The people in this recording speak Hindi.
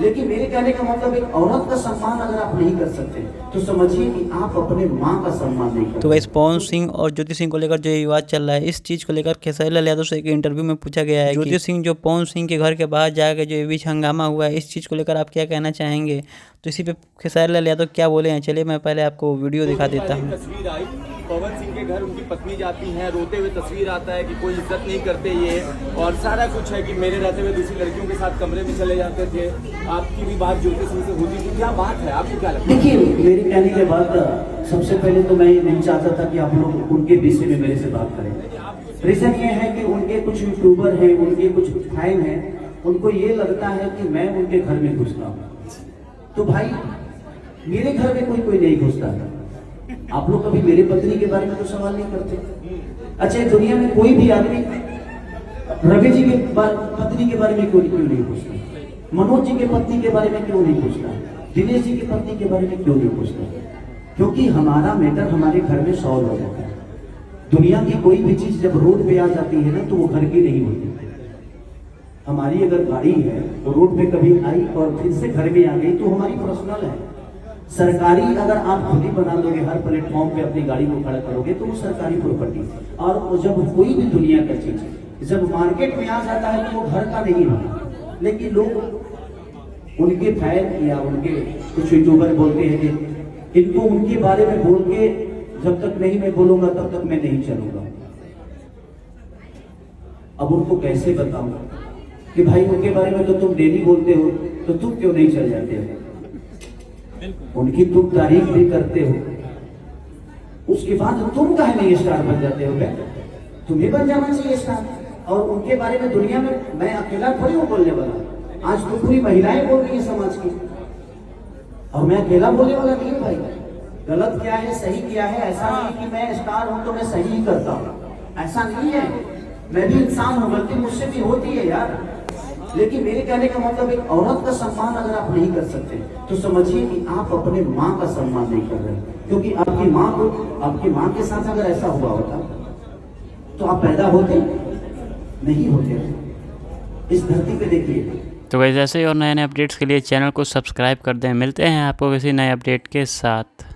लेकिन मेरे कहने का मतलब एक औरत का सम्मान अगर आप नहीं कर सकते तो समझिए कि आप अपने माँ का सम्मान नहीं कर। तो गाइस पवन सिंह और ज्योति सिंह को लेकर जो विवाद चल रहा है, इस चीज़ को लेकर खेसारी लाल यादव से एक इंटरव्यू में पूछा गया है कि ज्योति सिंह जो पवन सिंह के घर के बाहर जाकर जो बीच हंगामा हुआ है, इस चीज़ को लेकर आप क्या कहना चाहेंगे। तो इसी पे खेसारी लाल यादव क्या बोले हैं, चलिए मैं पहले आपको वीडियो दिखा देता हूँ। तस्वीर आई पवन सिंह के घर उनकी पत्नी जाती है, रोते हुए तस्वीर आता है कि कोई इज्जत नहीं करते ये, और सारा कुछ है कि मेरे रहते हुए दूसरी लड़कियों के साथ कमरे में चले जाते थे। आपकी भी बात ज्योति सिंह से होती थी, क्या बात है, आपको क्या लगता है? देखिए, मेरे कहने के बाद सबसे पहले तो मैं नहीं चाहता था कि आप लोग उनके विषय में मेरे से बात करें। रीजन ये है कि उनके कुछ यूट्यूबर हैं, उनके कुछ फैन हैं, उनको ये लगता है कि मैं उनके घर में घुसता हूँ। तो भाई मेरे घर में कोई नहीं घुसता था। आप लोग कभी मेरे पत्नी के बारे में तो सवाल नहीं करते। अच्छा, दुनिया में कोई भी आदमी रवि जी के पत्नी के बारे में क्यों नहीं पूछता, मनोज जी के पत्नी के बारे में क्यों नहीं पूछता, दिनेश जी की पत्नी के बारे में क्यों नहीं पूछता? क्योंकि हमारा मैटर हमारे घर में सॉल्व हो जाता है। दुनिया की कोई भी चीज जब रोड पे आ जाती है ना तो वो घर की नहीं होती। हमारी अगर गाड़ी है वो रोड पे कभी आई और फिर से घर में आ गई तो हमारी पर्सनल है। सरकारी अगर आप खुद ही बना लोगे, हर प्लेटफॉर्म पे अपनी गाड़ी को खड़ा करोगे तो वो सरकारी प्रॉपर्टी। और जब कोई भी दुनिया का चीज जब मार्केट में आ जाता है तो वो घर का नहीं होता। लेकिन लोग उनके फैन या उनके कुछ यूट्यूबर बोलते हैं कि इनको उनके बारे में बोल के जब तक नहीं मैं बोलूंगा तब तक मैं नहीं चलूंगा। अब उनको कैसे बताऊं कि भाई उनके बारे में तो तुम डेली बोलते हो, तो तुम क्यों नहीं चल जाते हो? उनकी तुम तारीफ भी करते हो, उसके बाद तुम काहे नहीं स्टार बन जाते हो? तुम्हें बन जाना चाहिए स्टार। और उनके बारे में दुनिया में मैं अकेला थोड़ी हूँ बोलने वाला। आज तो पूरी महिलाएं बोल रही है समाज की, और मैं अकेला बोलने वाला नहीं हूँ भाई। गलत क्या है, सही क्या है, ऐसा नहीं कि मैं स्टार हूं तो मैं सही ही करता हूँ, ऐसा नहीं है। मैं भी इंसान हूँ, गलती मुझसे भी होती है यार। लेकिन मेरे कहने का मतलब एक औरत का सम्मान अगर आप नहीं कर सकते तो समझिए कि आप अपने माँ का सम्मान नहीं कर रहे। क्योंकि आपकी माँ के साथ अगर ऐसा हुआ होता तो आप पैदा होते नहीं होते इस धरती पे। देखिए, तो वैसे ऐसे ही और नए अपडेट्स के लिए चैनल को सब्सक्राइब कर दें। मिलते हैं आपको किसी नए अपडेट के साथ।